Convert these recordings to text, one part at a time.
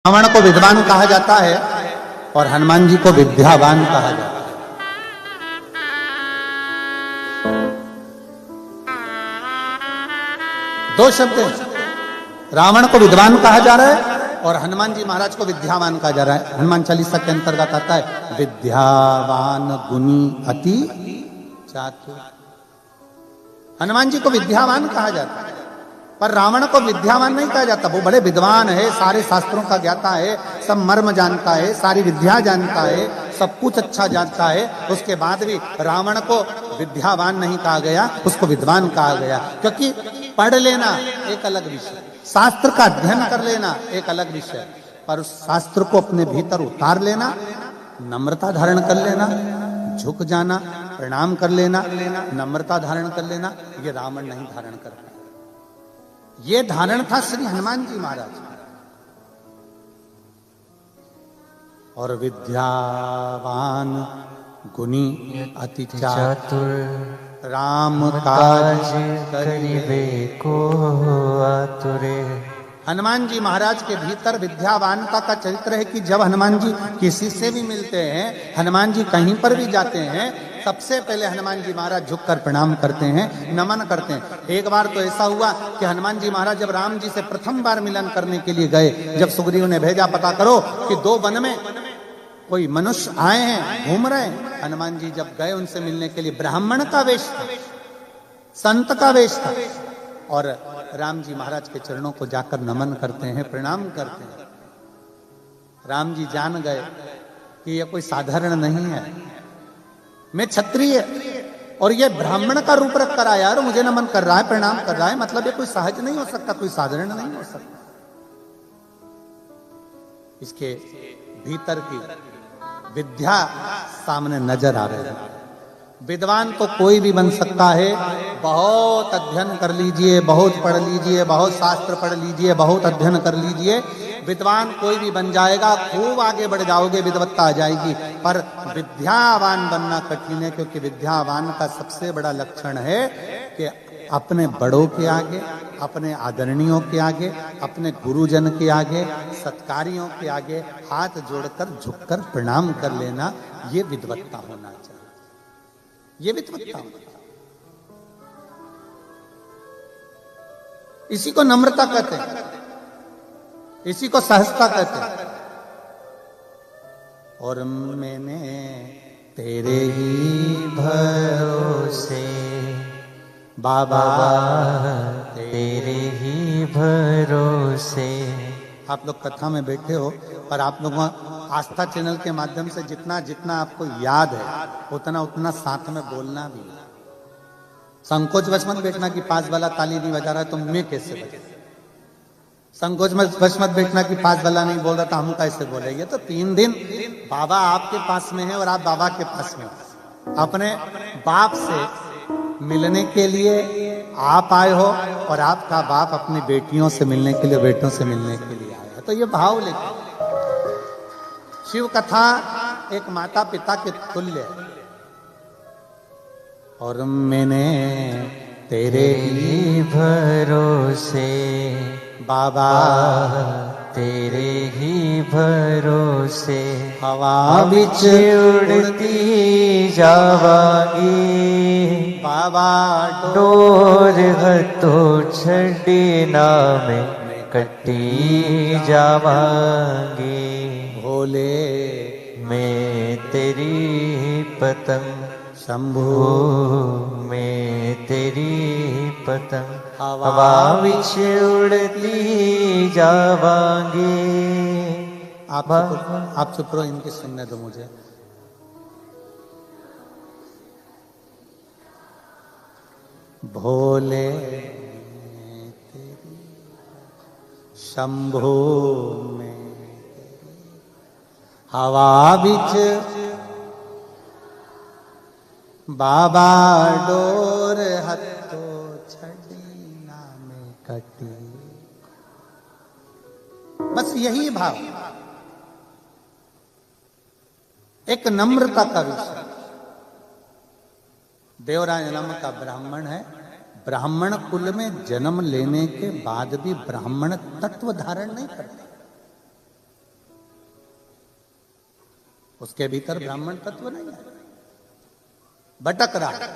रावण को विद्वान कहा जाता है और हनुमान जी को विद्यावान कहा जाता है। दो शब्द हैं। रावण को विद्वान कहा जा रहा है और हनुमान जी महाराज को विद्यावान कहा जा रहा है। हनुमान चालीसा के अंतर्गत आता है विद्यावान गुणी अति चातुर। हनुमान जी को विद्यावान कहा जाता है पर रावण को विद्यावान नहीं कहा जाता। वो बड़े विद्वान है, सारे शास्त्रों का ज्ञाता है, सब मर्म जानता है, सारी विद्या जानता है, सब कुछ अच्छा जानता है। उसके बाद भी रावण को विद्यावान नहीं कहा गया, उसको विद्वान कहा गया। क्योंकि पढ़ लेना एक अलग विषय, शास्त्र का अध्ययन कर लेना एक अलग विषय, पर उस शास्त्र को अपने भीतर उतार लेना, नम्रता धारण कर लेना, झुक जाना, प्रणाम कर लेना, नम्रता धारण कर लेना, ये रावण नहीं धारण कर पाया। ये धारण था श्री हनुमान जी महाराज। और विद्यावान गुणी अति चातुर, राम काज करिबे को आतुरे। हनुमान जी महाराज के भीतर विद्यावानता का चरित्र है कि जब हनुमान जी किसी से भी मिलते हैं, हनुमान जी कहीं पर भी जाते हैं, सबसे पहले हनुमान जी महाराज झुककर प्रणाम करते हैं, नमन करते हैं। एक बार तो ऐसा हुआ कि हनुमान जी महाराज जब राम जी से प्रथम बार मिलन करने के लिए गए, जब सुग्रीव ने भेजा पता करो कि दो वन में कोई मनुष्य आए हैं, घूम रहे हैं, हनुमान जी जब गए उनसे मिलने के लिए, ब्राह्मण का वेश था, संत का वेश था, और राम जी महाराज के चरणों को जाकर नमन करते हैं, प्रणाम करते हैं। राम जी जान गए कि यह कोई साधारण नहीं है, मैं क्षत्रिय और ये ब्राह्मण का रूप रख कर आया और मुझे नमन कर रहा है, प्रणाम कर रहा है, मतलब ये कोई सहज नहीं हो सकता, कोई साधारण नहीं हो सकता। इसके भीतर की विद्या सामने नजर आ रही है। विद्वान तो कोई भी बन सकता है, बहुत अध्ययन कर लीजिए, बहुत पढ़ लीजिए, बहुत शास्त्र पढ़ लीजिए, बहुत अध्ययन कर लीजिए, विद्वान कोई भी बन जाएगा, खूब आगे बढ़ जाओगे, विद्वत्ता आ जाएगी। पर विद्यावान बनना कठिन है, क्योंकि विद्यावान का सबसे बड़ा लक्षण है कि अपने बड़ों के आगे, अपने आदरणीयों के आगे, अपने गुरुजन के आगे, सत्कारियों के आगे हाथ जोड़कर झुककर प्रणाम कर लेना, ये विद्वत्ता होना चाहिए। ये विद्वत्ता होना चाहिए। इसी को नम्रता कहते हैं, इसी को सहजता कहते हैं। और मैंने तेरे ही भरोसे बाबा, तेरे ही भरोसे। आप लोग कथा में बैठे हो और आप लोग आस्था चैनल के माध्यम से जितना जितना आपको याद है उतना उतना साथ में बोलना भी। संकोच वश मत बैठना कि पास वाला ताली नहीं बजा रहा है तो मैं कैसे बजा। संकोच वश मत बैठना कि पास वाला नहीं बोल रहा था हम कैसे बोलेंगे। तो 3 दिन बाबा आपके पास में है और आप बाबा के पास में हो। अपने बाप से मिलने के लिए आप आए हो और आपका बाप अपनी बेटियों से मिलने के लिए, बेटों से मिलने के लिए आया है। तो ये भाव लेकर शिव कथा एक माता पिता के तुल्य है। और मैंने तेरे ही भरोसे बाबा, तेरे ही भरोसे हवा बिच उड़ती जावांगी बाबा, डोर हथो छड़ी नामे कटी जावांगी। भोले मैं तेरी पतंग, शंभू मैं तेरी पतंग, हवा विच उड़ती जावांगी। आप चुप रहो, इनकी सुनने दो मुझे। भोले तेरी, शंभू में हवा बिच बाबा, डोर हथो छड़ी नामे कटी। बस यही भाव, एक नम्रता का विषय। देवराज नाम का ब्राह्मण है, ब्राह्मण कुल में जन्म लेने के बाद भी ब्राह्मण तत्व धारण नहीं करते। उसके भीतर ब्राह्मण तत्व नहीं है, भटक रहा है।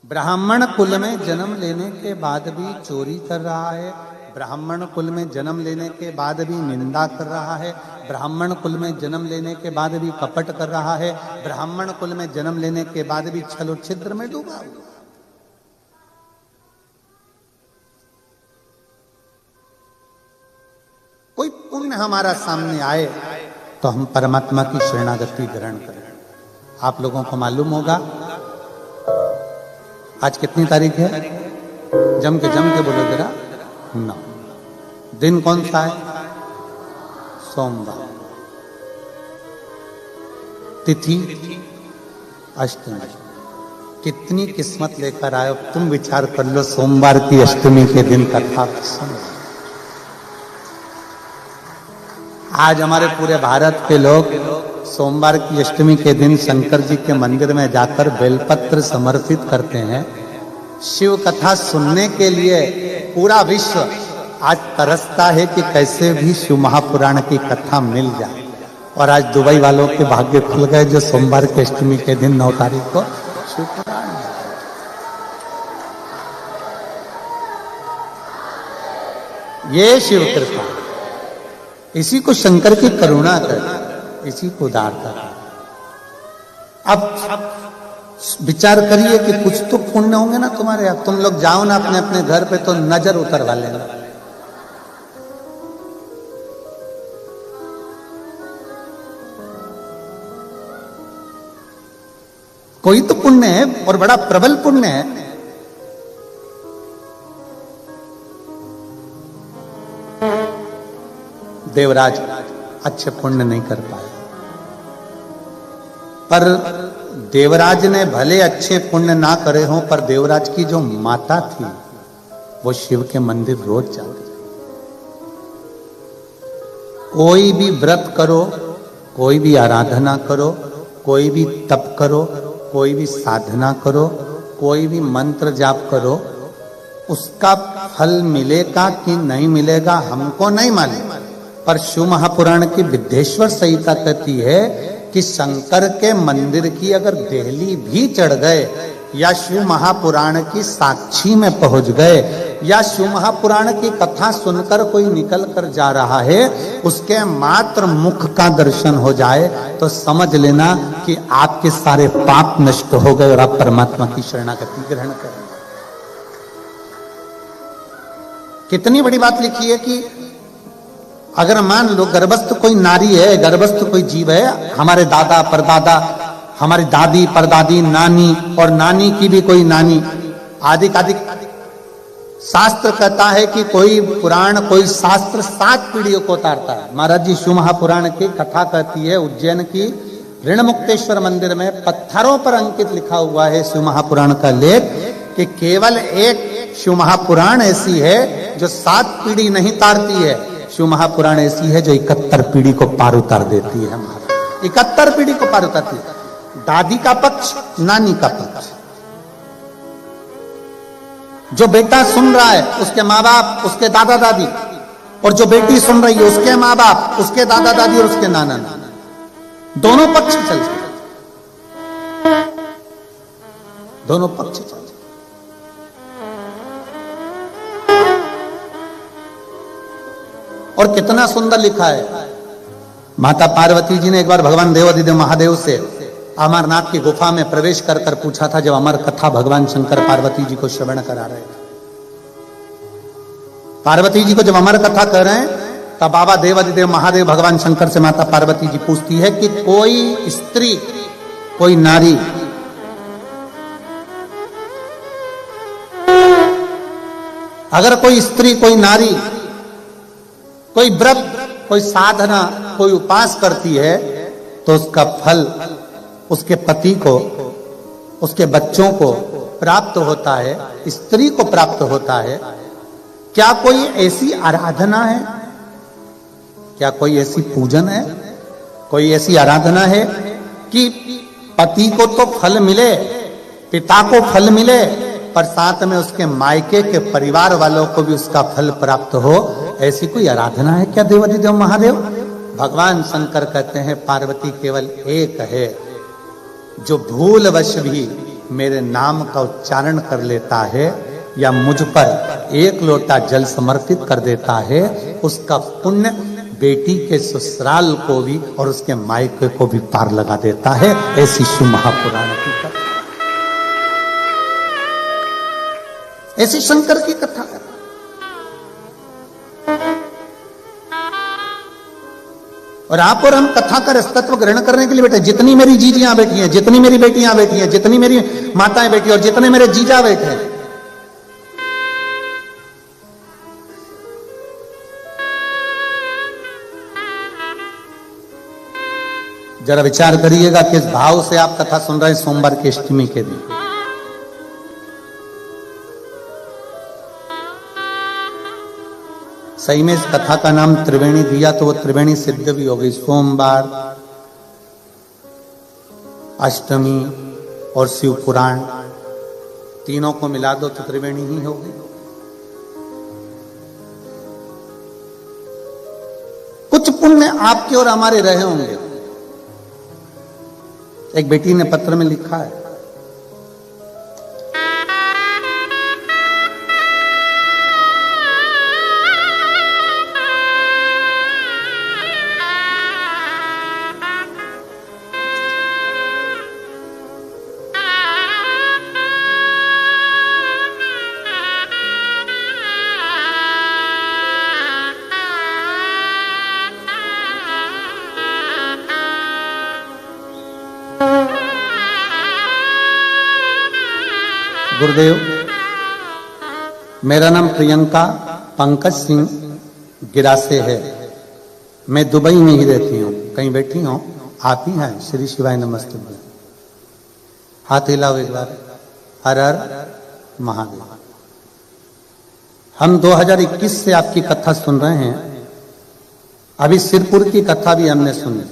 ब्राह्मण कुल में जन्म लेने के बाद भी चोरी कर रहा है, ब्राह्मण कुल में जन्म लेने के बाद भी निंदा कर रहा है, ब्राह्मण कुल में जन्म लेने के बाद भी कपट कर रहा है, ब्राह्मण कुल में जन्म लेने के बाद भी छल और छिद्र में डूबा हुआ। कोई पुण्य हमारा सामने आए तो हम परमात्मा की शरणागति ग्रहण करें। आप लोगों को मालूम होगा आज कितनी तारीख है? जम के बोलो जरा। 9। दिन कौन सा है? सोमवार। तिथि अष्टमी। कितनी किस्मत लेकर आए हो तुम, विचार कर लो। सोमवार की अष्टमी के दिन कथा सुनो। आज हमारे पूरे भारत के लोग सोमवार की अष्टमी के दिन शंकर जी के मंदिर में जाकर बेलपत्र समर्पित करते हैं। शिव कथा सुनने के लिए पूरा विश्व आज तरसता है कि कैसे भी शिव महापुराण की कथा मिल जाए। और आज दुबई वालों के भाग्य खुल गए जो सोमवार की अष्टमी के दिन 9 तारीख को शिव पुराण। ये शिव कृपा, इसी को शंकर की करुणा कर, इसी को उदारता कर। अब विचार करिए कि कुछ तो पुण्य होंगे ना तुम्हारे। अब तुम लोग जाओ ना अपने अपने घर पे तो नजर उतरवा लेना। कोई तो पुण्य है और बड़ा प्रबल पुण्य है। देवराज अच्छे पुण्य नहीं कर पाए, पर देवराज ने भले अच्छे पुण्य ना करे हों, पर देवराज की जो माता थी वो शिव के मंदिर रोज जाती। कोई भी व्रत करो, कोई भी आराधना करो, कोई भी तप करो, कोई भी साधना करो, कोई भी मंत्र जाप करो, उसका फल मिलेगा कि नहीं मिलेगा हमको नहीं मालूम। पर शिव महापुराण की विद्येश्वर संहिता कहती है कि शंकर के मंदिर की अगर देहली भी चढ़ गए, या शिव महापुराण की साक्षी में पहुंच गए, या शिव महापुराण की कथा सुनकर कोई निकल कर जा रहा है, उसके मात्र मुख का दर्शन हो जाए तो समझ लेना कि आपके सारे पाप नष्ट हो गए और आप परमात्मा की शरणागति ग्रहण करें। कितनी बड़ी बात लिखी है कि अगर मान लो गर्भस्थ कोई नारी है, गर्भस्थ कोई जीव है, हमारे दादा परदादा, हमारी दादी परदादी, नानी और नानी की भी कोई नानी, आदि शास्त्र कहता है कि कोई पुराण कोई शास्त्र 7 पीढ़ियों को उतारता है। महाराज जी शिव महापुराण की कथा कहती है, उज्जैन की ऋणमुक्तेश्वर मंदिर में पत्थरों पर अंकित लिखा हुआ है शिव महापुराण का लेख, कि केवल एक शिव महापुराण ऐसी है जो 7 पीढ़ी नहीं तारती है। शिव महापुराण ऐसी है जो 71 पीढ़ी को पार उतार देती है। 71 पीढ़ी को पार उतारती है। दादी का पक्ष, नानी का पक्ष। जो बेटा सुन रहा है उसके माँ बाप, उसके दादा दादी, और जो बेटी सुन रही है उसके माँ बाप, उसके दादा दादी और उसके नाना नाना, दोनों पक्ष चलते, दोनों पक्ष चलते। और कितना सुंदर लिखा है। माता पार्वती जी ने एक बार भगवान देवाधिदेव महादेव से अमरनाथ की गुफा में प्रवेश कर कर पूछा था, जब अमर कथा भगवान शंकर पार्वती जी को श्रवण करा रहे थे। पार्वती जी को जब अमर कथा कर रहे हैं तब बाबा देवाधिदेव महादेव भगवान शंकर से माता पार्वती जी पूछती है कि कोई स्त्री, कोई नारी अगर कोई स्त्री, कोई नारी कोई व्रत, कोई साधना, कोई उपास करती है तो उसका फल उसके पति को, उसके बच्चों को प्राप्त होता है, स्त्री को प्राप्त होता है। क्या कोई ऐसी आराधना है, क्या कोई ऐसी पूजन है, कोई ऐसी आराधना है कि पति को तो फल मिले, पिता को फल मिले, पर साथ में उसके मायके के परिवार वालों को भी उसका फल प्राप्त हो? ऐसी कोई आराधना है क्या देवाधिदेव महादेव? भगवान शंकर कहते हैं पार्वती केवल एक है जो भूलवश भी मेरे नाम का उच्चारण कर लेता है या मुझ पर एक लोटा जल समर्पित कर देता है, उसका पुण्य बेटी के ससुराल को भी और उसके मायके को भी पार लगा देता है। ऐसी शिव महापुराण की कथा, ऐसी शंकर की कथा है। और आप और हम कथा का रसतत्व ग्रहण करने के लिए बैठे, जितनी मेरी जीजियां बैठी हैं, जितनी मेरी बेटियां बैठी हैं, जितनी मेरी माताएं बैठी हैं और जितने मेरे जीजा बैठे हैं, जरा विचार करिएगा किस भाव से आप कथा सुन रहे हैं सोमवार की अष्टमी के दिन। सही में इस कथा का नाम त्रिवेणी दिया तो वो त्रिवेणी सिद्ध भी हो गई। सोमवार, अष्टमी और शिव पुराण तीनों को मिला दो तो त्रिवेणी ही होगी। कुछ पुण्य आपके और हमारे रहे होंगे। एक बेटी ने पत्र में लिखा है, गुरुदेव, मेरा नाम प्रियंका पंकज सिंह गिरासे है। मैं दुबई में ही रहती हूँ। कहीं बैठी हूँ? आप ही हैं? श्री शिवाय नमस्ते। हाथ हिलाओ एक बार। हर हर महादेव। हम 2021 से आपकी कथा सुन रहे हैं। अभी सिरपुर की कथा भी हमने सुनी।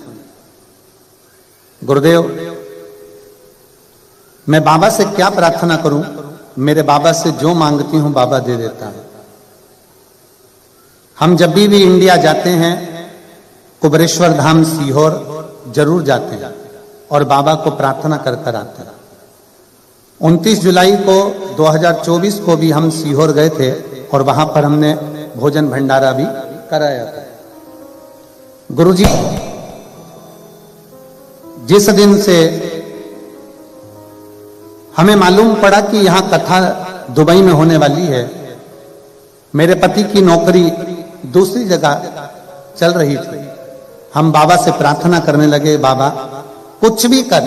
गुरुदेव, मैं बाबा से क्या प्रार्थना करूं? मेरे बाबा से जो मांगती हूं बाबा दे देता है। हम जब भी इंडिया जाते हैं कुबरेश्वर धाम सीहोर जरूर जाते हैं और बाबा को प्रार्थना कर कर आते हैं। 29 जुलाई को 2024 को भी हम सीहोर गए थे और वहां पर हमने भोजन भंडारा भी कराया था। गुरुजी, जिस दिन से हमें मालूम पड़ा कि यहां कथा दुबई में होने वाली है, मेरे पति की नौकरी दूसरी जगह चल रही थी। हम बाबा से प्रार्थना करने लगे, बाबा कुछ भी कर,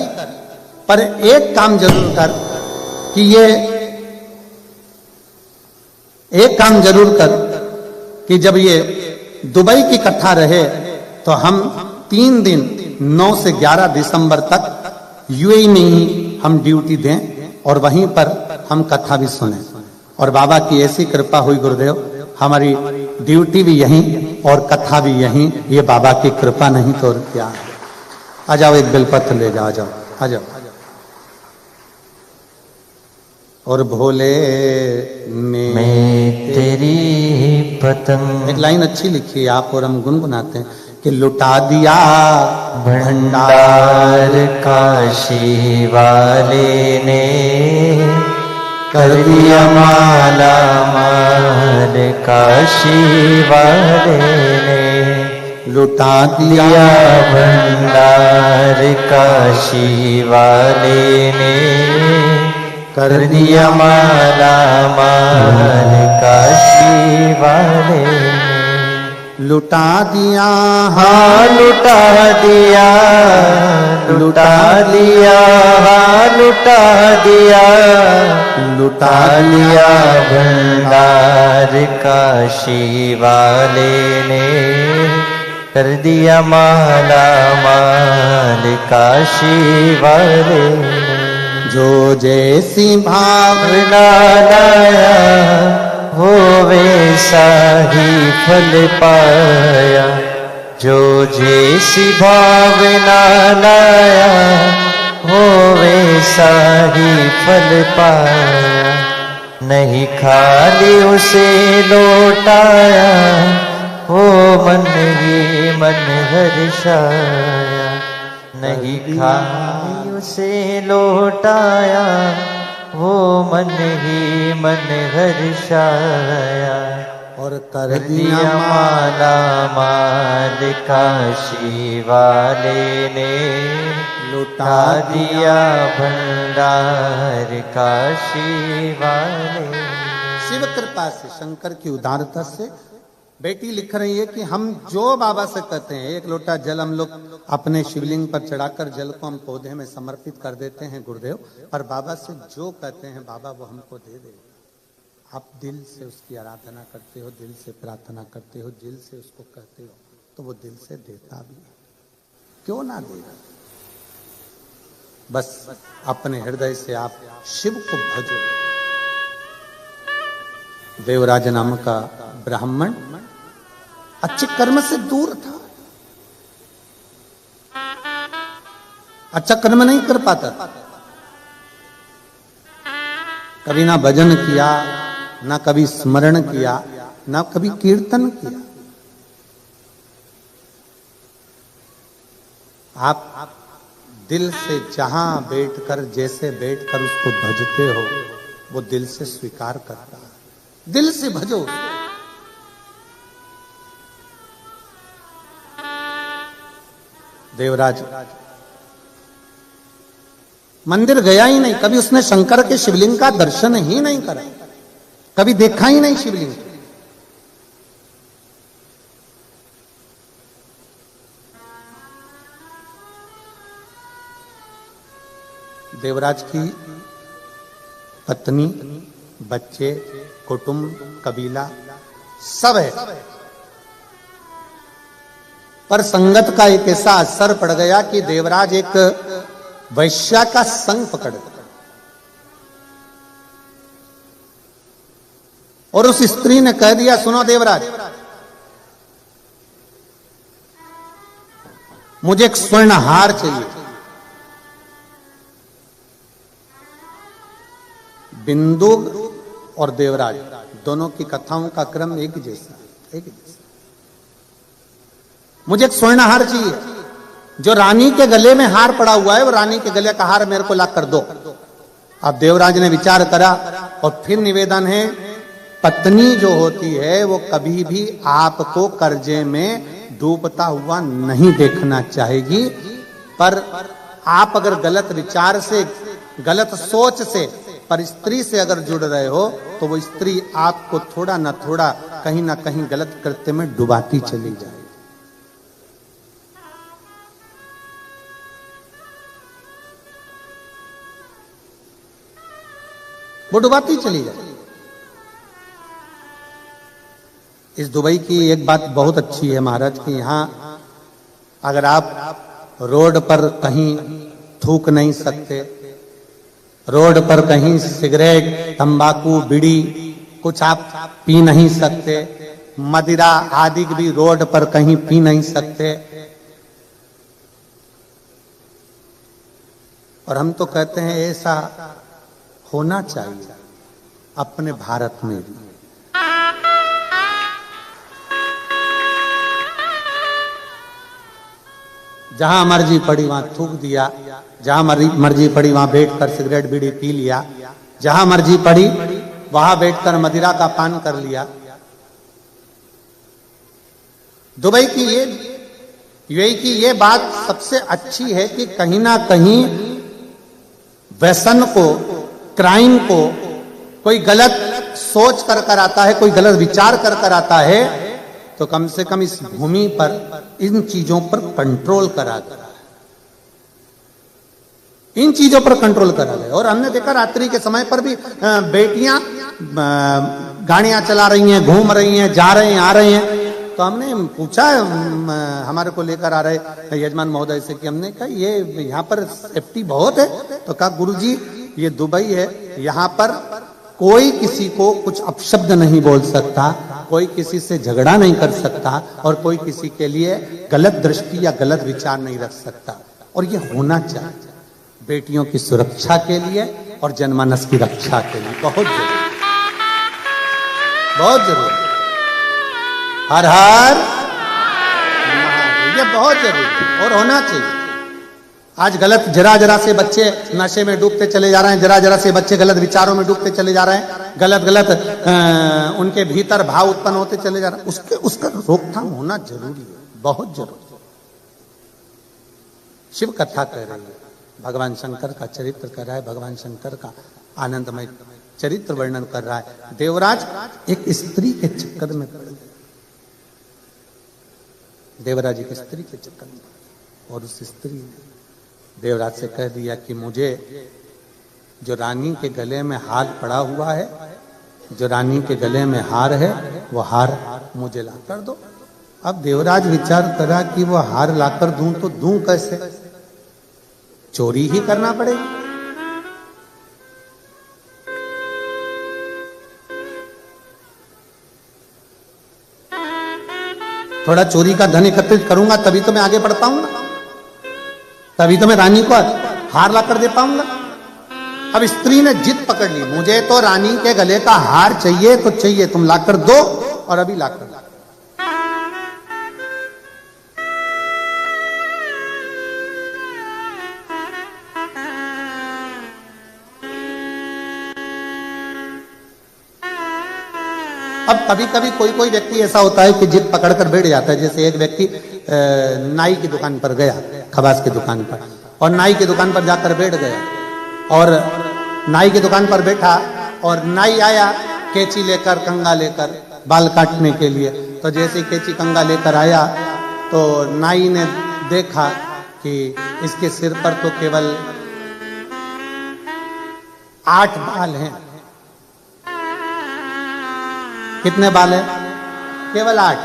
पर एक काम जरूर कर कि ये एक काम जरूर कर कि जब ये दुबई की कथा रहे तो हम 3 दिन 9 से 11 दिसंबर तक यूएई में ही हम ड्यूटी दें और वहीं पर हम कथा भी सुने। और बाबा की ऐसी कृपा हुई गुरुदेव, हमारी ड्यूटी भी यहीं और कथा भी यहीं। ये बाबा की कृपा नहीं तो और क्या। आ जाओ, एक बेलपत्र ले जाओ। आ जाओ, आ जाओ। और भोले में तेरी पतंग, एक लाइन अच्छी लिखी है आप और हम गुनगुनाते हैं कि लुटा दिया भंडार काशी वाले ने, कर दिया माला माल काशी वाले ने। लुटा दिया भंडार काशी वाले ने, कर दिया माला माल काशी वाले ने। लुटा दिया, हाँ लुटा दिया, लुटा दिया, हाँ लुटा दिया, लुटा लिया भंडार काशी वाले ने, कर दिया माला माल काशी वाले ने। जो जैसी भावना लाया वो वैसा ही फल पाया, जो जैसी भावना लाया वो वैसा ही फल पाया। नहीं खाली उसे लौटाया, वो मन ही मन हर्षाया, नहीं खाई उसे लौटाया, वो मन ही मन हर्षाया। और कर दिया माला माल काशी वाले ने, लुटा दिया भंडार काशी वाले। शिव कृपा से, शंकर की उदारता से बेटी लिख रही है कि हम जो बाबा से कहते हैं, एक लोटा जल हम लोग अपने शिवलिंग पर चढ़ाकर जल को हम पौधे में समर्पित कर देते हैं गुरुदेव, पर बाबा से जो कहते हैं बाबा वो हमको दे दे। आप दिल से उसकी आराधना करते हो, दिल से प्रार्थना करते हो, दिल से उसको कहते हो, तो वो दिल से देता भी है। क्यों ना देगा? बस अपने हृदय से आप शिव को भजो। देवराज नाम का ब्राह्मण अच्छे कर्म से दूर था, अच्छा कर्म नहीं कर पाता, कभी ना भजन किया, ना कभी स्मरण किया, ना कभी कीर्तन किया। आप दिल से जहां बैठकर, जैसे बैठकर उसको भजते हो, वो दिल से स्वीकार करता है। दिल से भजो। देवराज मंदिर गया ही नहीं, कभी उसने शंकर के शिवलिंग का दर्शन ही नहीं करा, कभी देखा ही नहीं शिवलिंग। देवराज की पत्नी, बच्चे, कुटुंब, कबीला सब है, पर संगत का एक ऐसा असर पड़ गया कि देवराज एक वैश्या का संग पकड़ गया और उस स्त्री ने कह दिया, सुनो देवराज, मुझे एक स्वर्ण हार चाहिए। बिंदु और देवराज दोनों की कथाओं का क्रम एक जैसा, एक जैसा। मुझे एक स्वर्ण हार चाहिए, जो रानी के गले में हार पड़ा हुआ है वो रानी के गले का हार मेरे को ला कर दो। अब देवराज ने विचार करा और फिर निवेदन है, पत्नी जो होती है वो कभी भी आपको कर्जे में डूबता हुआ नहीं देखना चाहेगी, पर आप अगर गलत विचार से, गलत सोच से, पर स्त्री से अगर जुड़ रहे हो तो वो स्त्री आपको थोड़ा ना थोड़ा, कहीं ना कहीं गलत कृत्य में डुबाती चली जाए। वो डुबाती चली जाए। इस दुबई की एक बात बहुत अच्छी है महाराज कि यहां अगर आप रोड पर कहीं थूक नहीं सकते, रोड पर कहीं सिगरेट, तंबाकू, बीड़ी कुछ आप पी नहीं सकते, मदिरा आदि भी रोड पर कहीं पी नहीं सकते। और हम तो कहते हैं ऐसा होना चाहिए अपने भारत में भी। जहां मर्जी पड़ी वहां थूक दिया, जहां मर्जी पड़ी वहां बैठकर सिगरेट बीड़ी पी लिया, जहां मर्जी पड़ी वहां बैठकर मदिरा का पान कर लिया। दुबई की ये, यूएई की ये बात सबसे अच्छी है कि कहीं ना कहीं व्यसन को, क्राइम को कोई गलत सोच कर कर आता है, कोई गलत विचार कर कर आता है, तो कम से कम इस भूमि पर इन चीजों पर कंट्रोल करा गया, इन चीजों पर कंट्रोल करा गया। और हमने देखा रात्रि के समय पर भी बेटियां गाड़ियां चला रही हैं, घूम रही हैं, जा रहे हैं, आ रहे हैं। तो हमने पूछा, हमारे को लेकर आ रहे यजमान महोदय से कि हमने कहा ये यहाँ पर सेफ्टी बहुत है, तो कहा गुरुजी ये दुबई है, यहाँ पर कोई किसी को कुछ अपशब्द नहीं बोल सकता, कोई किसी से झगड़ा नहीं कर सकता, और कोई किसी के लिए गलत दृष्टि या गलत विचार नहीं रख सकता। और ये होना चाहिए बेटियों की सुरक्षा के लिए और जनमानस की रक्षा के लिए, बहुत जरूरी, बहुत जरूरी। हर हर महादेव। ये बहुत जरूरी है और होना चाहिए। आज गलत जरा जरा से बच्चे नशे में डूबते चले जा रहे हैं, जरा जरा से बच्चे गलत विचारों में डूबते चले जा रहे हैं, गलत गलत उनके भीतर भाव उत्पन्न होते चले जा रहे हैं। उसका रोकथाम होना जरूरी है, बहुत जरूरी है। शिव कथा कह रही है, भगवान शंकर का चरित्र कर रहा है, भगवान शंकर का आनंदमय चरित्र वर्णन कर रहा है। देवराज एक स्त्री के चक्कर में पड़ गए, देवराज एक स्त्री के चक्कर में, और उस स्त्री ने देवराज से कह दिया कि मुझे जो रानी के गले में हार पड़ा हुआ है, जो रानी के गले में हार है, वो हार मुझे ला कर दो। अब देवराज विचार करा कि वो हार लाकर दूं तो दूं कैसे, चोरी ही करना पड़ेगी। थोड़ा चोरी का धन एकत्रित करूंगा तभी तो मैं आगे बढ़ पाऊंगा, तभी तो मैं रानी को हार ला कर दे पाऊंगा। अब स्त्री ने जिद पकड़ ली, मुझे तो रानी के गले का हार चाहिए तो चाहिए, तुम लाकर दो और अभी लाकर दो। अब कभी कभी कोई कोई व्यक्ति ऐसा होता है कि जिद पकड़कर बैठ जाता है। जैसे एक व्यक्ति नाई की दुकान पर गया, खबास की दुकान पर, और नाई की दुकान पर जाकर बैठ गया, और नाई की दुकान पर बैठा और नाई आया कैंची लेकर, कंघा लेकर बाल काटने के लिए। तो जैसे कैंची कंघा लेकर आया तो नाई ने देखा कि इसके सिर पर तो केवल 8 बाल हैं। कितने बाल है? केवल 8।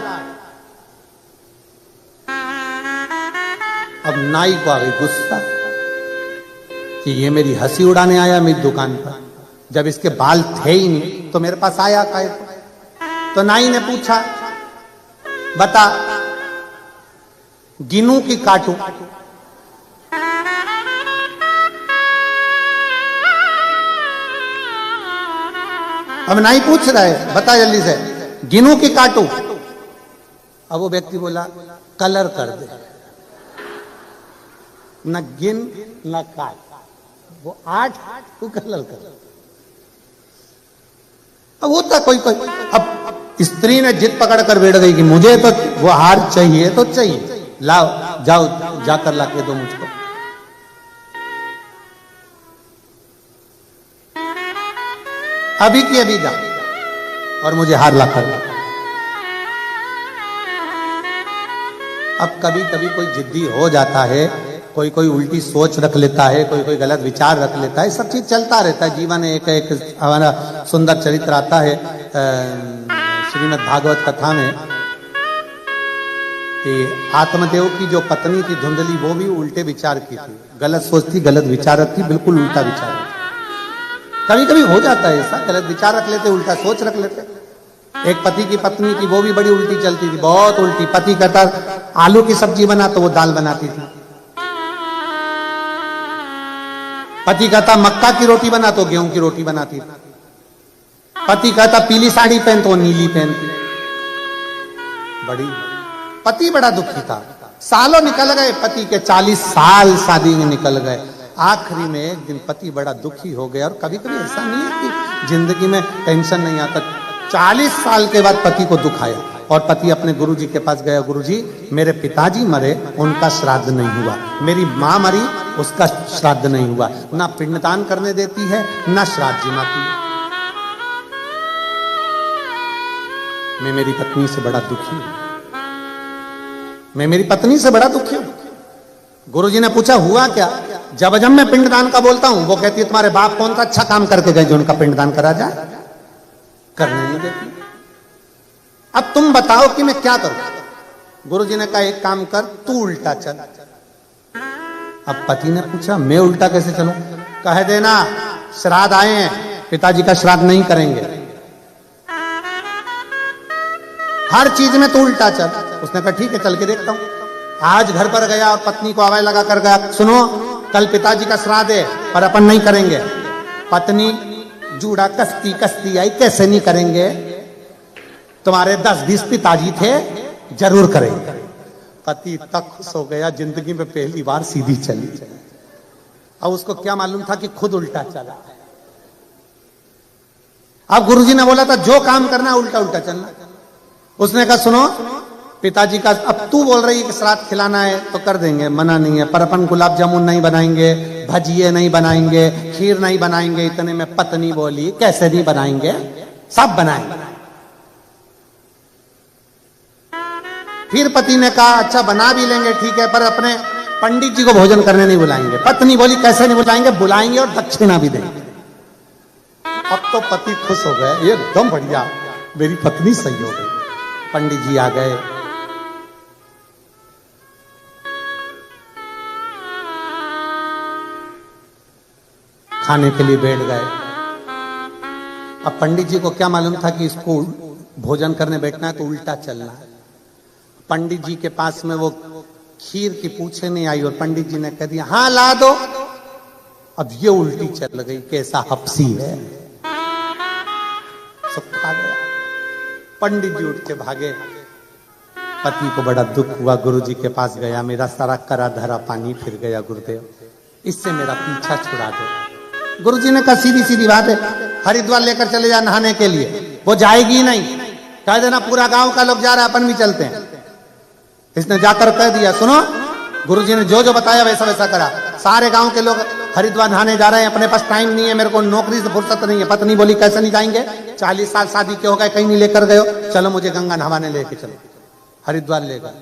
अब नाई को आ गई गुस्सा कि ये मेरी हंसी उड़ाने आया मेरी दुकान पर, जब इसके बाल थे ही नहीं तो मेरे पास आया काहे? तो नाई ने पूछा, बता गिनूं कि काटूं? अब नाई पूछ रहा है, बता जल्दी से, गिनूं कि काटूं? अब वो व्यक्ति बोला, कलर कर दे, न गिन न काट, वो 8 तू कलर कर। अब होता कोई कोई, अब स्त्री ने जिद पकड़ कर बैठ गई कि मुझे तो वो हार चाहिए तो चाहिए, लाओ जाओ जाकर लाके दो मुझको। अभी की अभी जाओ और मुझे हार लाकर दो। अब कभी कभी कोई जिद्दी हो जाता है, कोई कोई उल्टी सोच रख लेता है, कोई कोई गलत विचार रख लेता है, सब चीज चलता रहता है जीवन। एक एक हमारा सुंदर चरित्र आता है श्रीमद् भागवत कथा में कि आत्मदेव की जो पत्नी थी धुंधली, वो भी उल्टे विचार की थी, गलत सोचती, गलत विचार रखती, बिल्कुल उल्टा विचार। कभी कभी हो जाता है ऐसा, गलत विचार रख लेते, उल्टा सोच रख लेते। एक पति की पत्नी थी, वो भी बड़ी उल्टी चलती थी, बहुत उल्टी। पति कहता आलू की सब्जी बना तो वो दाल बनाती थी, पति कहता मक्का की रोटी बना तो गेहूं की रोटी बनाती थी, पति कहता पीली साड़ी पहन तो वो नीली पहनती। बड़ी पति बड़ा दुखी था, सालों निकल गए, पति के 40 साल शादी में निकल गए। आखिरी में एक दिन पति बड़ा दुखी हो गया। और कभी कभी ऐसा नहीं है कि जिंदगी में टेंशन नहीं आता, 40 साल के बाद पति को दुख आया और पति अपने गुरुजी के पास गया, गुरुजी मेरे पिताजी मरे, उनका श्राद्ध नहीं हुआ, मेरी मां मरी, उसका श्राद्ध नहीं हुआ, ना पिंडदान करने देती है ना श्राद्ध जिमाती है, मैं मेरी पत्नी से बड़ा दुखी हूं, मैं मेरी पत्नी से बड़ा दुखी हूं। गुरुजी ने पूछा हुआ क्या? जब जब मैं पिंडदान का बोलता हूं वो कहती है तुम्हारे बाप कौन सा अच्छा काम करके गए जो उनका पिंडदान करा जाए, करने नहीं देती। अब तुम बताओ कि मैं क्या करूं? गुरुजी ने कहा एक काम कर, तू उल्टा चल। अब पति ने पूछा मैं उल्टा कैसे चलूं? कह देना श्राद्ध आए हैं, पिताजी का श्राद्ध नहीं करेंगे, हर चीज में तो उल्टा चल। उसने कहा ठीक है चल के देखता हूं। आज घर पर गया और पत्नी को आवाज लगा कर गया, सुनो कल पिताजी का श्राद्ध है पर अपन नहीं करेंगे। पत्नी जूड़ा कसती कसती आई, कैसे नहीं करेंगे? तुम्हारे 10-20 पिताजी थे, जरूर करेंगे। पति तक खुश हो गया, जिंदगी में पहली बार सीधी चली। अब उसको क्या मालूम था कि खुद उल्टा चला। अब गुरुजी ने बोला था जो काम करना उल्टा उल्टा चलना। उसने कहा सुनो पिताजी का, अब तू बोल रही है कि श्राद्ध खिलाना है तो कर देंगे, मना नहीं है, पर अपन गुलाब जामुन नहीं बनाएंगे, भजिए नहीं बनाएंगे, खीर नहीं बनाएंगे। इतने में पत्नी बोली कैसे नहीं बनाएंगे, सब बनाएंगे। फिर पति ने कहा अच्छा बना भी लेंगे ठीक है, पर अपने पंडित जी को भोजन करने नहीं बुलाएंगे। पत्नी बोली कैसे नहीं बुलाएंगे, बुलाएंगे और दक्षिणा भी देंगे। अब तो पति खुश हो गए, एकदम बढ़िया, मेरी पत्नी सही हो गई। पंडित जी आ गए, खाने के लिए बैठ गए। अब पंडित जी को क्या मालूम था कि इसको भोजन करने बैठना है तो उल्टा चलना है। पंडित जी के पास में वो खीर की पूछे नहीं आई और पंडित जी ने कह दिया हाँ ला दो। अब ये उल्टी चल गई, कैसा हपसी है, सब खा गया। पंडित जी उठ के भागे। पति को बड़ा दुख हुआ, गुरुजी के पास गया, मेरा सारा करा धरा पानी फिर गया गुरुदेव, इससे मेरा पीछा छुड़ा दो। गुरुजी ने कहा सीधी सीधी बात है, हरिद्वार लेकर चले जा नहाने के लिए। वो जाएगी ही नहीं, कह देना पूरा गांव का लोग जा रहा है, अपन भी चलते हैं। इसने जाकर कह दिया सुनो, गुरुजी ने जो जो बताया वैसा वैसा करा। सारे गांव के लोग हरिद्वार नहाने जा रहे हैं, अपने पास टाइम नहीं है, मेरे को नौकरी से फुर्सत नहीं है। पत्नी बोली कैसे नहीं जाएंगे, 40 साल शादी के हो गए, कहीं नहीं लेकर गए हो, चलो मुझे गंगा नहाने लेके चलो। हरिद्वार ले गए।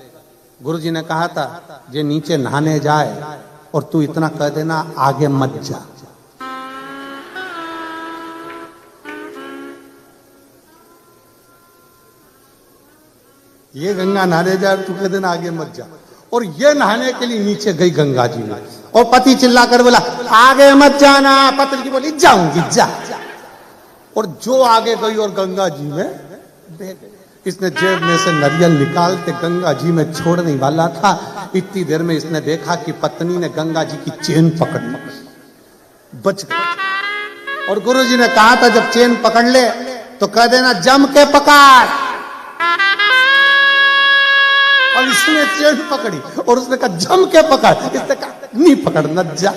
गुरुजी ने कहा था ये नीचे नहाने जाए और तू इतना कह देना आगे मत जा। ये गंगा नहाने जा, तू कह देना आगे मत जा। और ये नहाने के लिए नीचे गई गंगा जी में, और पति चिल्ला कर बोला आगे मत जाना। पत्नी की बोली जाऊंगी जा। और जो आगे गई और गंगा जी में, इसने जेब में से नारियल निकाल के गंगा जी में छोड़ने वाला था, इतनी देर में इसने देखा कि पत्नी ने गंगा जी की चेन पकड़ ली, बच गई। और गुरुजी ने कहा था जब चेन पकड़ ले तो कह देना जम के पकड़। और इसने चेन पकड़ी और उसने कहा जम के पकड़, इसने कहा नहीं पकड़ना जा।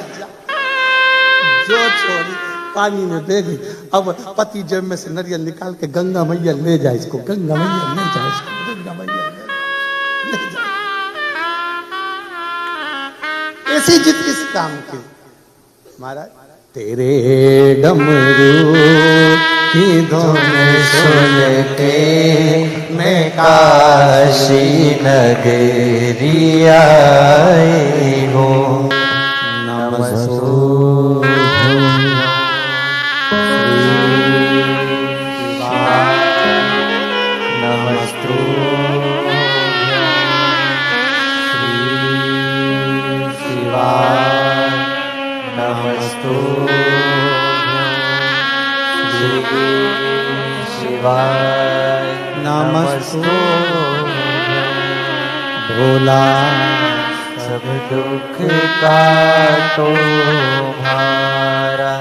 जो छोड़ी पानी में दे गई। अब पति जेब में से नारियल निकाल के गंगा मैया ले जाए इसको, गंगा मैया ले जाए इसको, गंगा मैया ले जाए। ऐसी जिद किस काम की महाराज? तेरे डमरू की धुन सुन के मैं काशी नगरी आई हूँ। नमस्तु नमस्तु शिवाय नमस्तु शिवाय नमस्तु भोला सब दुख काटो भारा।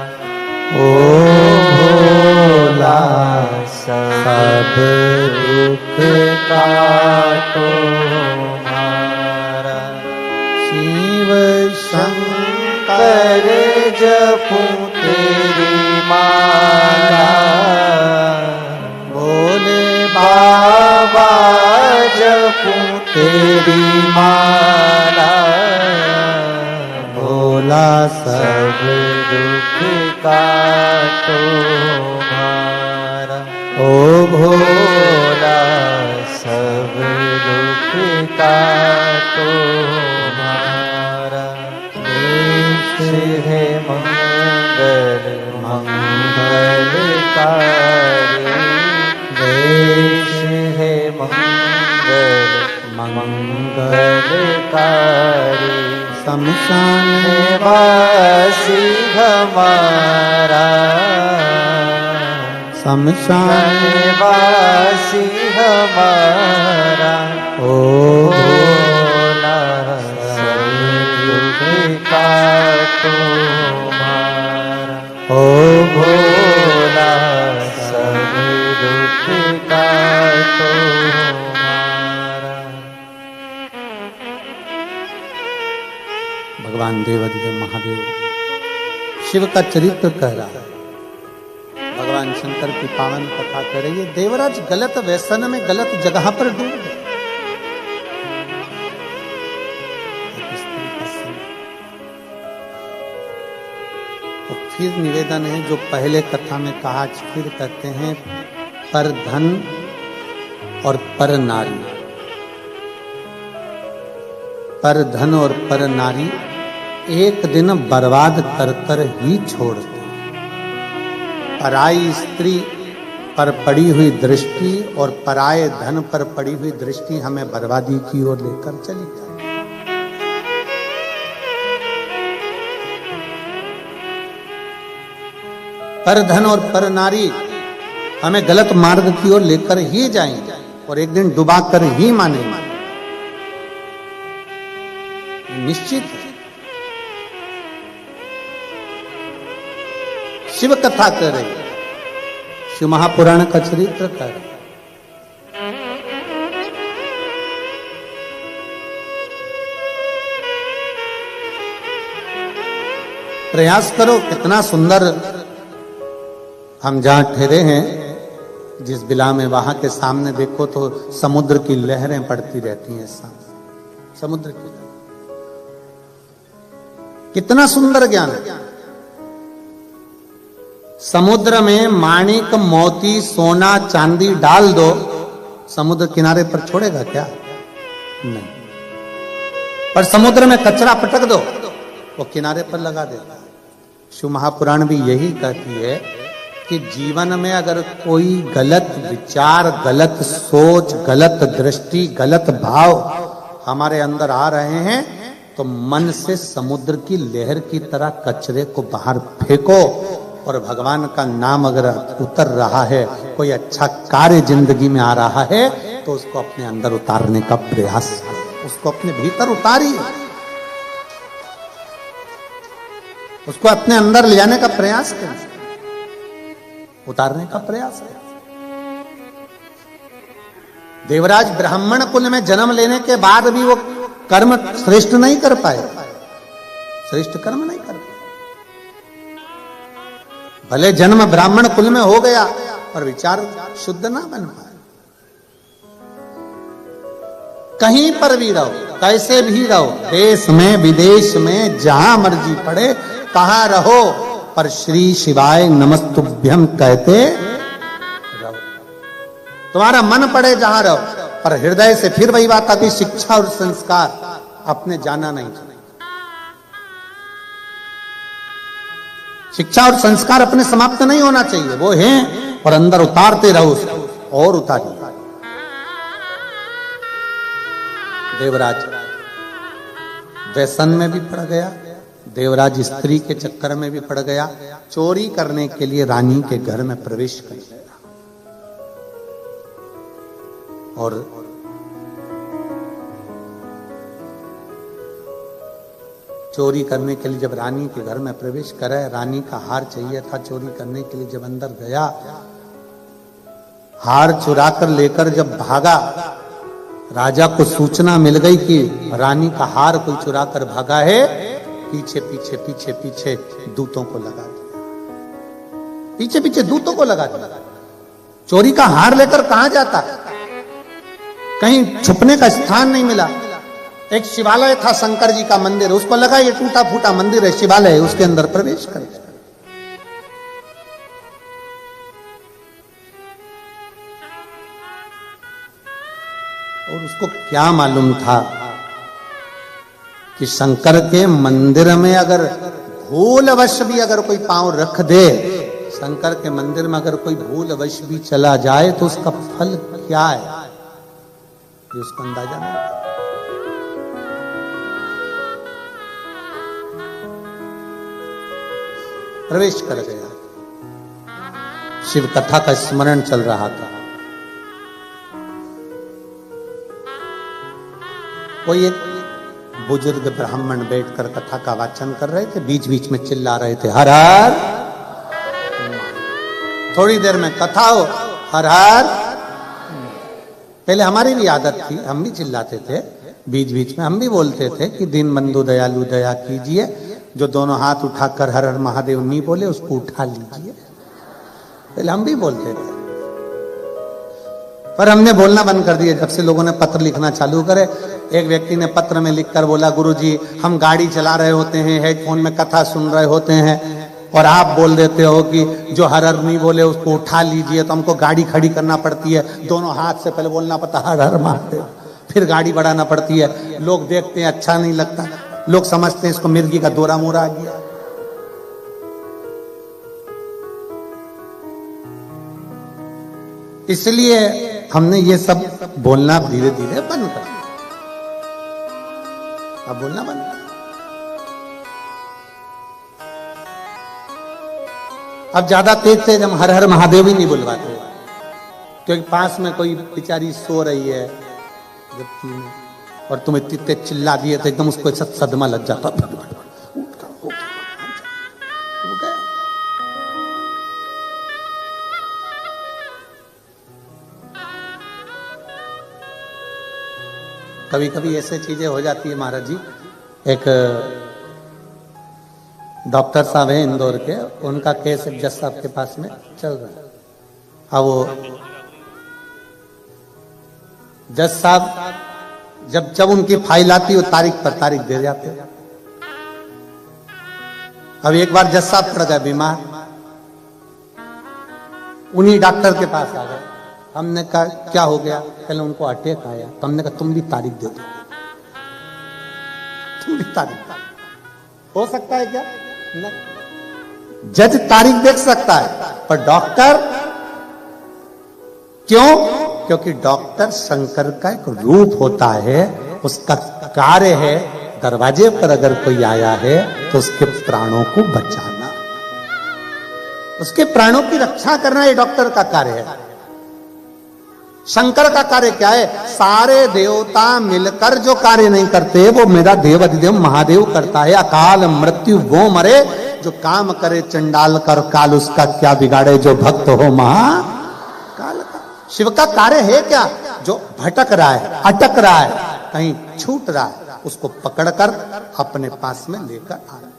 ओ भोला सब दुख काटो भारा। शिव शंकर जपूं तेरी माला, भोले बाबा जपूं तेरी माला। भोला सब दुख काटो भारा। ओ भोला सब दुख काटो भारा। देश है मंगल मंगलकारी, देश है मंगल मंगलकारी। शमशान वासी हमारा, शमशान वासी हमारा। ओ भोला सब दुख काटो भारा। ओ भोला सब दुख काटो भगवान देवाधिदेव महादेव शिव का चरित्र कह रहा है। भगवान शंकर की पावन कथा कह रही है। देवराज गलत व्यसन में गलत जगह पर डूब गए। तो फिर निवेदन है जो पहले कथा में कहा, आज फिर कहते हैं, पर धन और पर नारी, पर धन और पर नारी एक दिन बर्बाद कर कर ही छोड़ते। पराई स्त्री पर पड़ी हुई दृष्टि और पराये धन पर पड़ी हुई दृष्टि हमें बर्बादी की ओर लेकर चली जाए। पर धन और पर नारी हमें गलत मार्ग की ओर लेकर ही जाएंगे और एक दिन डुबा कर ही मानेंगे, निश्चित है। शिव कथा कर रही, शिव महापुराण का चरित्र कर रही। प्रयास करो, कितना सुंदर हम जहां ठहरे हैं, जिस बिला में, वहां के सामने देखो तो समुद्र की लहरें पड़ती रहती हैं सामने, समुद्र की। कितना सुंदर ज्ञान है। समुद्र में माणिक मोती सोना चांदी डाल दो, समुद्र किनारे पर छोड़ेगा क्या? नहीं। पर समुद्र में कचरा पटक दो, वो किनारे पर लगा देता है। शिव महापुराण भी यही कहती है कि जीवन में अगर कोई गलत विचार, गलत सोच, गलत दृष्टि, गलत भाव हमारे अंदर आ रहे हैं तो मन से समुद्र की लहर की तरह कचरे को बाहर फेंको, और भगवान का नाम अगर उतर रहा है, कोई अच्छा कार्य जिंदगी में आ रहा है, तो उसको अपने अंदर उतारने का प्रयास, उसको अपने भीतर उतारिए, उसको अपने अंदर ले जाने का प्रयास करें, उतारने का प्रयास करें। देवराज ब्राह्मण कुल में जन्म लेने के बाद भी वो कर्म श्रेष्ठ नहीं कर पाए, श्रेष्ठ कर्म नहीं कर पाए। भले जन्म ब्राह्मण कुल में हो गया पर विचार शुद्ध ना बन पाए। कहीं पर भी रहो, कैसे भी रहो, देश में विदेश में जहां मर्जी पड़े, कहां रहो, पर श्री शिवाय नमस्तुभ्यम कहते रहो। तुम्हारा मन पड़े जहां रहो, पर हृदय से, फिर वही बात आती, शिक्षा और संस्कार अपने जाना नहीं चाहिए। शिक्षा और संस्कार अपने समाप्त नहीं होना चाहिए, वो हैं और अंदर उतारते रहो उसको, और उतारिए। देवराज व्यसन में भी पड़ गया, देवराज स्त्री के चक्कर में भी पड़ गया, चोरी करने के लिए रानी के घर में प्रवेश कर गया। और चोरी करने के लिए जब रानी के घर में प्रवेश करे, रानी का हार चाहिए था चोरी करने के लिए, जब अंदर गया, हार चुरा कर लेकर जब भागा, राजा को सूचना मिल गई कि रानी का हार कोई चुरा कर भागा है। पीछे पीछे पीछे पीछे दूतों को लगा दिया, पीछे पीछे दूतों को लगा दिया। चोरी का हार लेकर कहां जाता, कहीं छुपने का स्थान नहीं मिला। एक शिवालय था, शंकर जी का मंदिर, उसको लगा ये टूटा फूटा मंदिर है, शिवालय है, उसके अंदर प्रवेश कर गया। और उसको क्या मालूम था कि शंकर के मंदिर में अगर भूलवश भी अगर कोई पांव रख दे, शंकर के मंदिर में अगर कोई भूलवश भी चला जाए तो उसका फल क्या है, ये उसको अंदाजा नहीं। प्रवेश कर गया, शिव कथा का स्मरण चल रहा था। कोई एक बुजुर्ग ब्राह्मण बैठकर कथा का वाचन कर रहे थे, बीच बीच में चिल्ला रहे थे, हर हर। थोड़ी देर में कथा हो, हर हर। पहले हमारी भी आदत थी, हम भी चिल्लाते थे, बीच बीच में हम भी बोलते थे कि दीन बंधु दयालु दया कीजिए, जो दोनों हाथ उठाकर हर हर महादेव नहीं बोले उसको उठा लीजिए, पहले हम भी बोलते थे। पर हमने बोलना बंद कर दिया जब से लोगों ने पत्र लिखना चालू करे। एक व्यक्ति ने पत्र में लिखकर बोला, गुरुजी हम गाड़ी चला रहे होते हैं, हेडफोन में कथा सुन रहे होते हैं और आप बोल देते हो कि जो हर हर नहीं बोले उसको उठा लीजिए, तो हमको गाड़ी खड़ी करना पड़ती है, दोनों हाथ से पहले बोलना पड़ता हर हर महादेव, फिर गाड़ी बढ़ाना पड़ती है। लोग देखते हैं अच्छा नहीं लगता, लोग समझते हैं इसको मिर्गी का दौरा मोरा आ गया। इसलिए हमने ये सब बोलना धीरे धीरे बंद कर दिया। अब बोलना बंद कर। अब ज्यादा तेज तेज हम हर हर महादेव ही नहीं बुलवाते, क्योंकि पास में कोई बेचारी सो रही है और तुम इतनी तेज चिल्ला दिए तो एकदम उसको ऐसा सदमा लग जाता। कभी कभी ऐसे चीजें हो जाती है महाराज जी। एक डॉक्टर साहब है इंदौर के, उनका केस एक जज साहब के पास में चल रहा है। अब वो जज साहब जब उनकी फाइल आती है वो तारीख पर तारीख दे जाते हैं। अब एक बार जज साहब पड़ गए बीमार, उन्हीं डॉक्टर के पास आ गए। हमने कहा क्या हो गया? पहले उनको अटैक आया। तो हमने कहा तुम भी तारीख दे दो, तुम भी तारीख। हो सकता है क्या? नहीं, जज तारीख देख सकता है पर डॉक्टर क्यों? क्योंकि डॉक्टर शंकर का एक रूप होता है, उसका कार्य है दरवाजे पर अगर कोई आया है तो उसके प्राणों को बचाना, उसके प्राणों की रक्षा करना, ये डॉक्टर का कार्य है। शंकर का कार्य क्या है? सारे देवता मिलकर जो कार्य नहीं करते वो मेरा देव अधिदेव महादेव करता है। अकाल मृत्यु वो मरे जो काम करे चंडाल कर काल, उसका क्या बिगाड़े जो भक्त हो महाकाल का। शिव का कार्य है क्या? जो भटक रहा है, अटक रहा है, कहीं छूट रहा है, उसको पकड़कर अपने पास में लेकर आ रहा है।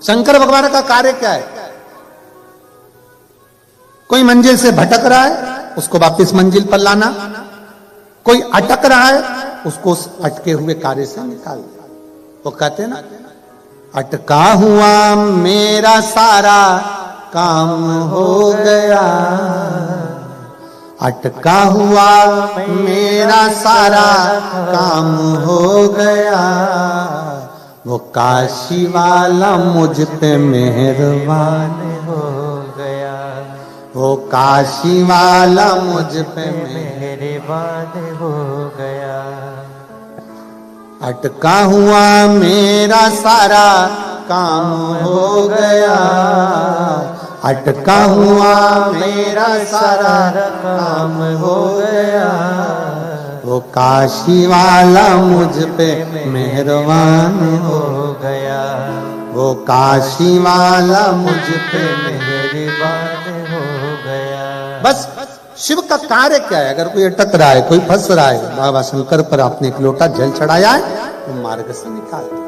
शंकर भगवान का कार्य क्या है? कोई मंजिल से भटक रहा है उसको वापस मंजिल पर लाना, कोई अटक रहा है उसको उस अटके हुए कार्य से निकाल। वो कहते हैं ना, अटका हुआ मेरा सारा काम हो गया, अटका हुआ मेरा सारा काम हो गया, वो काशी वाला मुझ पे मेहरबान हो गया, वो काशी वाला मुझ पे मेहरबान हो गया। अटका हुआ मेरा सारा काम हो गया, अटका हुआ मेरा सारा काम हो गया, वो काशी वाला मुझ पे मेहरबान हो गया, वो काशी वाला मुझ पे मेहरबान हो गया। बस शिव का कार्य क्या है? अगर कोई अटक रहा है, कोई फंस रहा है, बाबा शंकर पर आपने एक लोटा जल चढ़ाया है, वो मार्ग से निकाल दिया।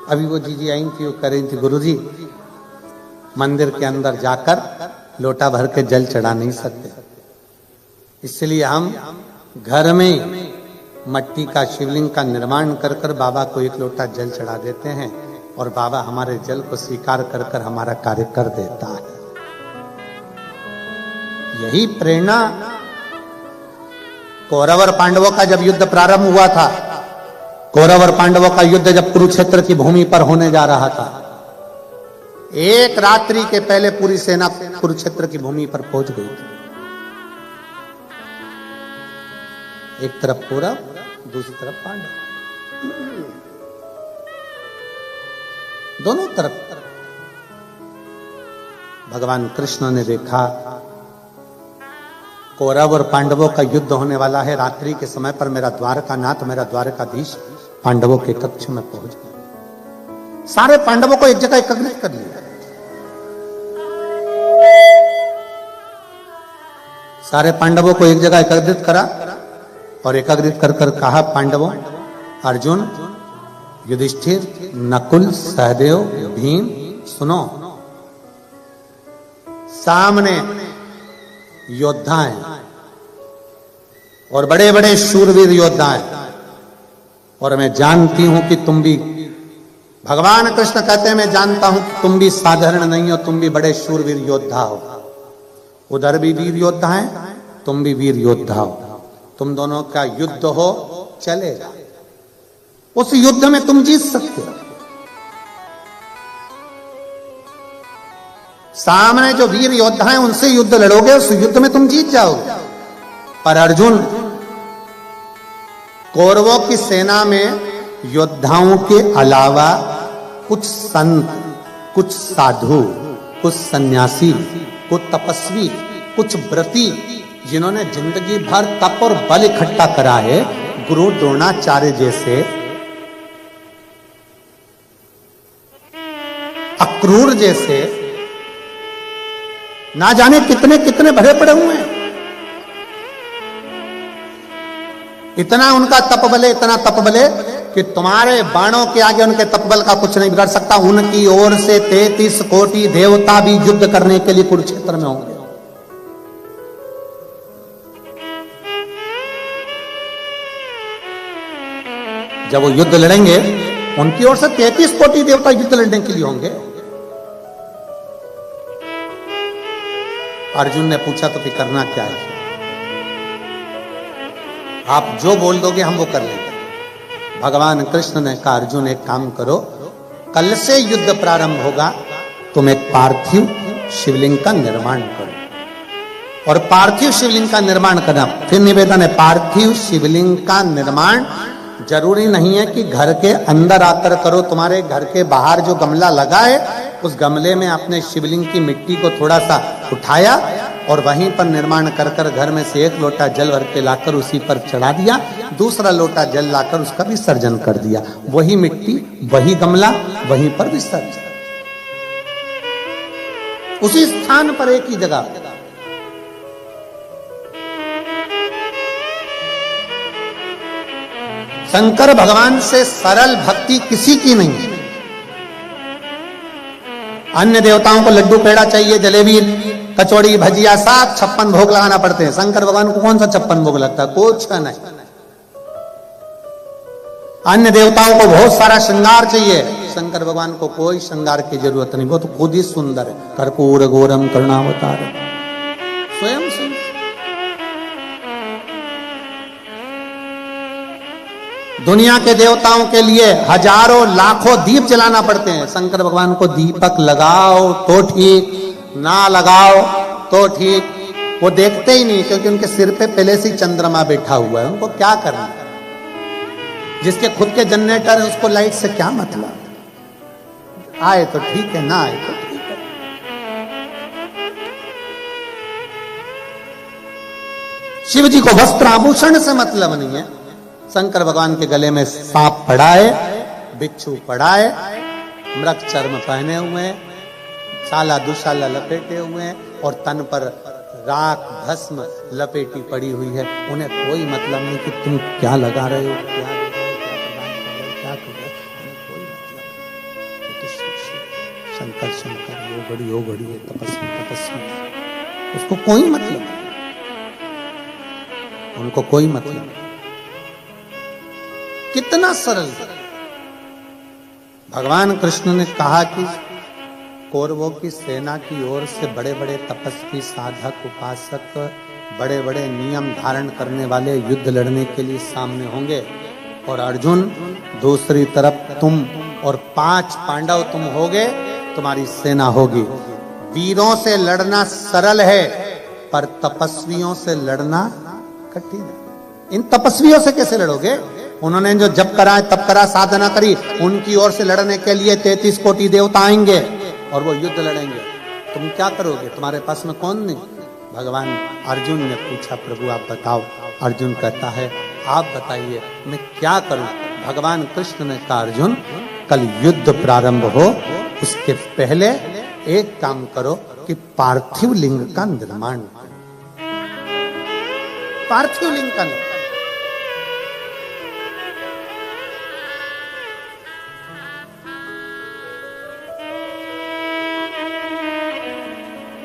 अभी वो जीजी आई थी, वो कह रही थी गुरुजी मंदिर के अंदर जाकर लोटा भर के जल चढ़ा नहीं सकते, इसलिए हम घर में मट्टी का शिवलिंग का निर्माण कर कर बाबा को एक लोटा जल चढ़ा देते हैं और बाबा हमारे जल को स्वीकार कर कर हमारा कार्य कर देता है। यही प्रेरणा कौरव और पांडवों का जब युद्ध प्रारंभ हुआ था, कौरव और पांडवों का युद्ध जब कुरुक्षेत्र की भूमि पर होने जा रहा था, एक रात्रि के पहले पूरी सेना कुरुक्षेत्र की भूमि पर पहुंच गई थी। एक तरफ कौरव, दूसरी तरफ पांडव, दोनों तरफ। भगवान कृष्ण ने देखा कौरव और पांडवों का युद्ध होने वाला है, रात्रि के समय पर मेरा द्वारकानाथ, मेरा द्वारकाधीश पांडवों के कक्ष में पहुंच गए। सारे पांडवों को एक जगह एकत्रित कर लिया। सारे पांडवों को एक जगह एकत्रित करा और एकत्रित कर कर कहा, पांडवों, अर्जुन, युधिष्ठिर, नकुल, सहदेव, भीम, सुनो, सामने योद्धा हैं और बड़े बड़े शूरवीर योद्धा हैं, और मैं जानती हूं कि तुम भी, भगवान कृष्ण कहते हैं, मैं जानता हूं कि तुम भी साधारण नहीं हो, तुम भी बड़े शूरवीर योद्धा हो। उधर भी वीर योद्धा हैं, तुम भी वीर योद्धा हो, तुम दोनों का युद्ध हो चलेगा, उस युद्ध में तुम जीत सकते हो। सामने जो वीर योद्धा हैं उनसे युद्ध लड़ोगे, उस युद्ध में तुम जीत जाओगे। पर अर्जुन, कौरवों की सेना में योद्धाओं के अलावा कुछ संत, कुछ साधु, कुछ सन्यासी, कुछ तपस्वी, कुछ व्रती, जिन्होंने जिंदगी भर तप और बल इकट्ठा करा है, गुरु द्रोणाचार्य जैसे, अक्रूर जैसे, ना जाने कितने कितने भरे पड़े हुए हैं। इतना उनका तप बले, इतना तप बले कि तुम्हारे बाणों के आगे उनके तपबल का कुछ नहीं बिगड़ सकता। उनकी ओर से 33 कोटि देवता भी युद्ध करने के लिए कुरुक्षेत्र में होंगे। जब वो युद्ध लड़ेंगे, उनकी ओर से 33 कोटि देवता युद्ध लड़ने के लिए होंगे। अर्जुन ने पूछा, तो फिर करना क्या है? आप जो बोल दोगे हम वो कर लेंगे। भगवान कृष्ण ने कहा, अर्जुन एक काम करो, कल से युद्ध प्रारंभ होगा, तुम एक पार्थिव शिवलिंग का निर्माण करो। और पार्थिव शिवलिंग का निर्माण करना, फिर निवेदन है, पार्थिव शिवलिंग का निर्माण जरूरी नहीं है कि घर के अंदर आकर करो। तुम्हारे घर के बाहर जो गमला लगा है, उस गमले में अपने शिवलिंग की मिट्टी को थोड़ा सा उठाया और वहीं पर निर्माण कर कर घर में से एक लोटा जल भर के लाकर उसी पर चढ़ा दिया, दूसरा लोटा जल लाकर उसका विसर्जन कर दिया। वही मिट्टी, वही गमला, वहीं पर विसर्जन, उसी स्थान पर एक ही जगह। शंकर भगवान से सरल भक्ति किसी की नहीं है। अन्य देवताओं को लड्डू पेड़ा चाहिए, जलेबी, कचौड़ी, भजिया, 56 भोग लगाना पड़ते हैं। शंकर भगवान को कौन सा 56 भोग लगता है? कुछ नहीं। अन्य देवताओं को बहुत सारा श्रृंगार चाहिए, शंकर भगवान को कोई श्रृंगार की जरूरत नहीं, वो तो खुद ही सुंदर है। कर्पूर गौरम करुणावतार, स्वयं सुंदर। दुनिया के देवताओं के लिए हजारों लाखों दीप जलाना पड़ते हैं, शंकर भगवान को दीपक लगाओ तो ठीक, ना लगाओ तो ठीक। वो देखते ही नहीं, क्योंकि उनके सिर पे पहले से चंद्रमा बैठा हुआ है, उनको क्या करना। जिसके खुद के जनरेटर है उसको लाइट से क्या मतलब, आए तो ठीक है, ना आए तो ठीक है। शिव जी को वस्त्र आभूषण से मतलब नहीं है। शंकर भगवान के गले में सांप पड़ा है, बिच्छू पड़ा है, मृग चर्म पहने हुए हैं, साला दुशाला लपेटे हुए हैं, और तन पर राख भस्म लपेटी पड़ी हुई है। उन्हें कोई मतलब नहीं कि तुम क्या लगा रहे हो, क्या कर रहे हो, कोई मतलब नहीं। शंकर शंकर, यो घड़ी है, तपस्वी तपस्वी, उसको कोई मतलब नहीं, उनको कोई मतलब नहीं। कितना सरल। भगवान कृष्ण ने कहा कि कौरवों की सेना की ओर से बड़े बड़े तपस्वी, साधक, उपासक, बड़े बड़े नियम धारण करने वाले युद्ध लड़ने के लिए सामने होंगे, और अर्जुन दूसरी तरफ तुम और 5 पांडव तुम होगे, तुम्हारी सेना होगी। वीरों से लड़ना सरल है, पर तपस्वियों से लड़ना कठिन है। इन तपस्वियों से कैसे लड़ोगे? उन्होंने जो जप करा, तप करा, साधना करी, उनकी ओर से लड़ने के लिए 33 कोटि देवता आएंगे और वो युद्ध लड़ेंगे। तुम क्या करोगे? तुम्हारे पास में कौन नहीं? भगवान अर्जुन ने पूछा, प्रभु आप बताओ। अर्जुन कहता है, आप बताइए मैं क्या करूं? भगवान कृष्ण ने कहा, अर्जुन कल युद्ध प्रारंभ हो, उसके पहले एक काम करो कि पार्थिव लिंग का निर्माण करो। पार्थिव लिंग का नहीं।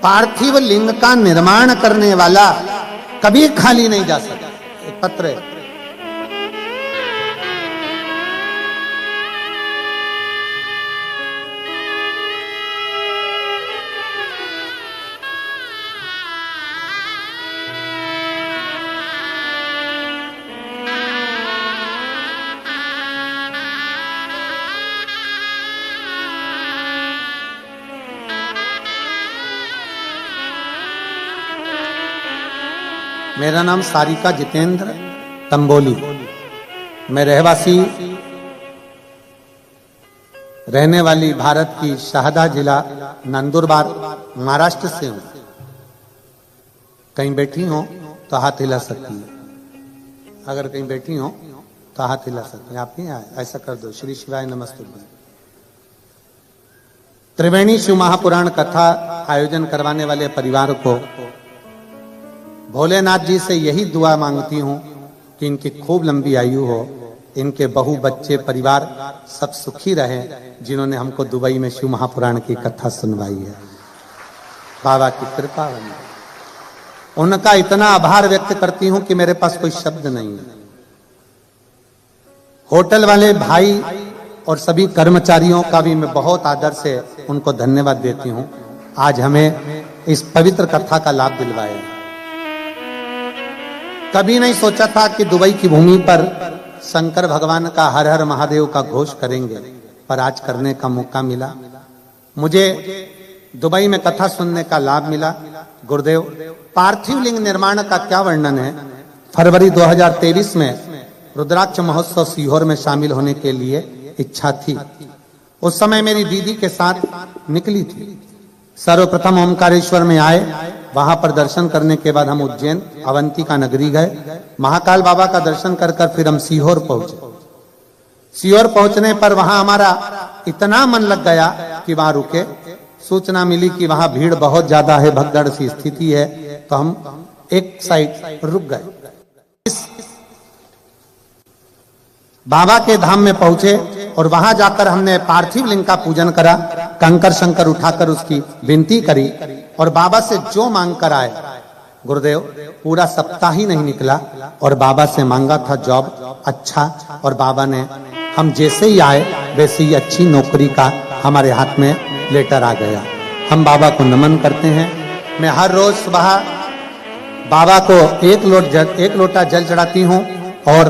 पार्थिव लिंग का निर्माण करने वाला कभी खाली नहीं जा सकता। एक पत्र है, मेरा नाम सारिका जितेंद्र तंबोली, मैं रहवासी रहने वाली भारत की शहदा जिला नंदुरबार महाराष्ट्र से हूं। कहीं बैठी हो तो हाथ हिला सकती है, अगर कहीं बैठी हो तो हाथ हिला सकती है। आप ही आए, ऐसा कर दो। श्री शिवाय नमस्ते। त्रिवेणी शिव महापुराण कथा आयोजन करवाने वाले परिवार को भोलेनाथ जी से यही दुआ मांगती हूं कि इनकी खूब लंबी आयु हो, इनके बहु बच्चे परिवार सब सुखी रहे, जिन्होंने हमको दुबई में शिव महापुराण की कथा सुनवाई है। बाबा की कृपा बनी। उनका इतना आभार व्यक्त करती हूं कि मेरे पास कोई शब्द नहीं है। होटल वाले भाई और सभी कर्मचारियों का भी मैं बहुत आदर से उनको धन्यवाद देती हूं, आज हमें इस पवित्र कथा का लाभ दिलवाया। कभी नहीं सोचा था कि दुबई की भूमि पर शंकर भगवान का हर हर महादेव का घोष करेंगे, पर आज करने का मौका मिला। मुझे दुबई में कथा सुनने का लाभ मिला। गुरुदेव, पार्थिव लिंग निर्माण का क्या वर्णन है। फरवरी 2023 में रुद्राक्ष महोत्सव सीहोर में शामिल होने के लिए इच्छा थी। उस समय मेरी दीदी के साथ निकली थी। सर्वप्रथम ओमकारेश्वर में आए, वहां पर दर्शन करने के बाद हम उज्जैन अवंतिका नगरी गए। महाकाल बाबा का दर्शन कर फिर हम सीहोर पहुंचे। सीहोर पहुंचने पर वहां हमारा इतना मन लग गया कि वहां रुके। सूचना मिली कि वहां भीड़ बहुत ज्यादा है, भगदड़ सी स्थिति है, तो हम एक साइड रुक गए। बाबा के धाम में पहुंचे और वहां जाकर हमने पार्थिव लिंग का पूजन करा, कंकर शंकर उठाकर उसकी विनती करी और बाबा से जो मांग कर आए। गुरुदेव, पूरा सप्ताह ही नहीं निकला और बाबा से मांगा था जॉब अच्छा, और बाबा ने हम जैसे ही आए वैसे ही अच्छी नौकरी का हमारे हाथ में लेटर आ गया। हम बाबा को नमन करते हैं। मैं हर रोज सुबह बाबा को एक लोटा जल चढ़ाती हूँ और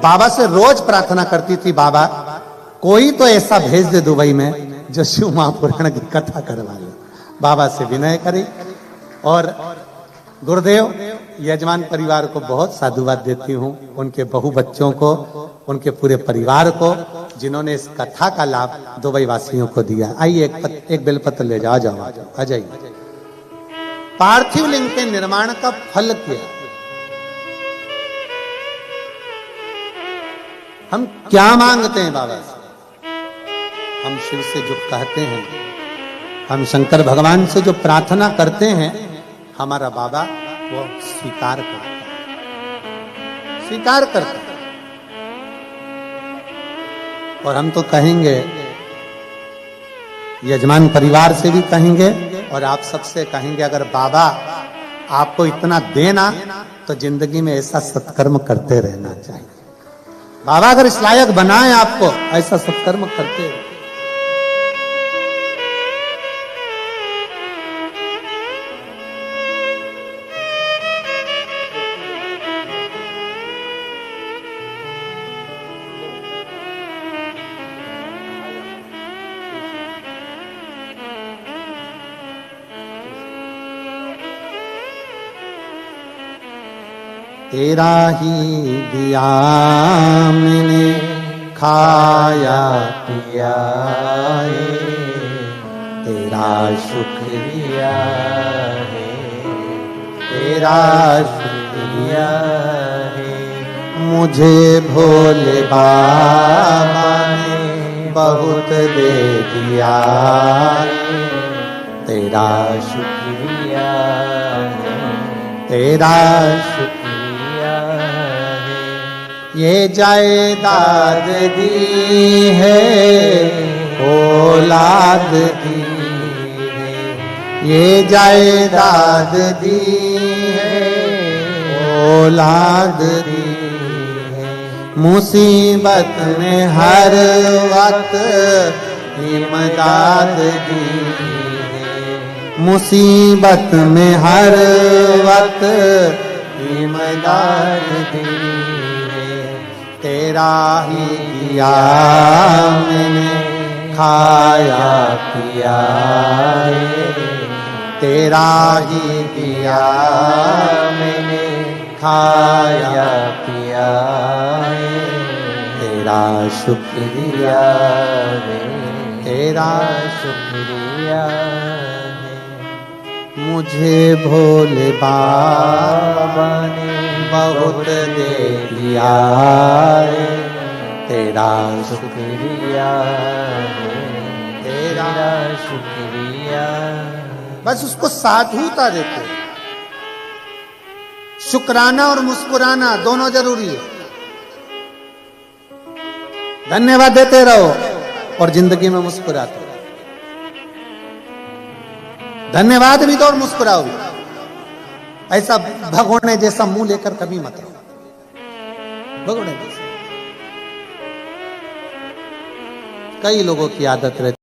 बाबा से रोज प्रार्थना करती थी, बाबा कोई तो ऐसा भेज दे दुबई में जो शिव महापुराण की कथा करवा ले। बाबा से विनय करी और गुरुदेव यजमान परिवार को बहुत साधुवाद देती हूँ, उनके बहु बच्चों को, उनके पूरे परिवार को, जिन्होंने इस कथा का लाभ दुबई वासियों को दिया। आइए एक बेलपत्र ले जाओ, आ जाइए। पार्थिव लिंग के निर्माण का फल क्या, हम क्या मांगते हैं बाबा से। हम शिव से जो कहते हैं, हम शंकर भगवान से जो प्रार्थना करते हैं, हमारा बाबा वो स्वीकार करता है। और हम तो कहेंगे, यजमान परिवार से भी कहेंगे और आप सबसे कहेंगे, अगर बाबा आपको इतना देना तो जिंदगी में ऐसा सत्कर्म करते रहना चाहिए। बाबा अगर इस लायक बनाए आपको, ऐसा सत्कर्म करते रहे। तेरा ही दिया मैंने खाया पिया है, तेरा शुक्रिया है, तेरा शुक्रिया है। मुझे भोले बाबा ने बहुत दे दिया है, तेरा शुक्रिया है, तेरा शुक्रिया। ये जायदाद दी है औलाद दी है, ये जायदाद दी है औलाद दी है। मुसीबत में हर वक्त इमदाद दी है, मुसीबत में हर वक्त इमदाद दी है। तेरा ही दिया मैंने खाया पिया है, तेरा ही दिया मैंने खाया पिया है। तेरा शुक्रिया है, तेरा शुक्रिया है। मुझे भोले बाबा ने बहुत दे दिया है, तेरा शुक्रिया है, तेरा शुक्रिया। बस उसको साधुता देते। शुक्राना और मुस्कुराना दोनों जरूरी है। धन्यवाद देते रहो और जिंदगी में मुस्कुराते रहो। धन्यवाद भी दो और मुस्कुराओ भी। ऐसा भगोने जैसा मुंह लेकर कभी मत रहो। भगोने जैसा कई लोगों की आदत रहती।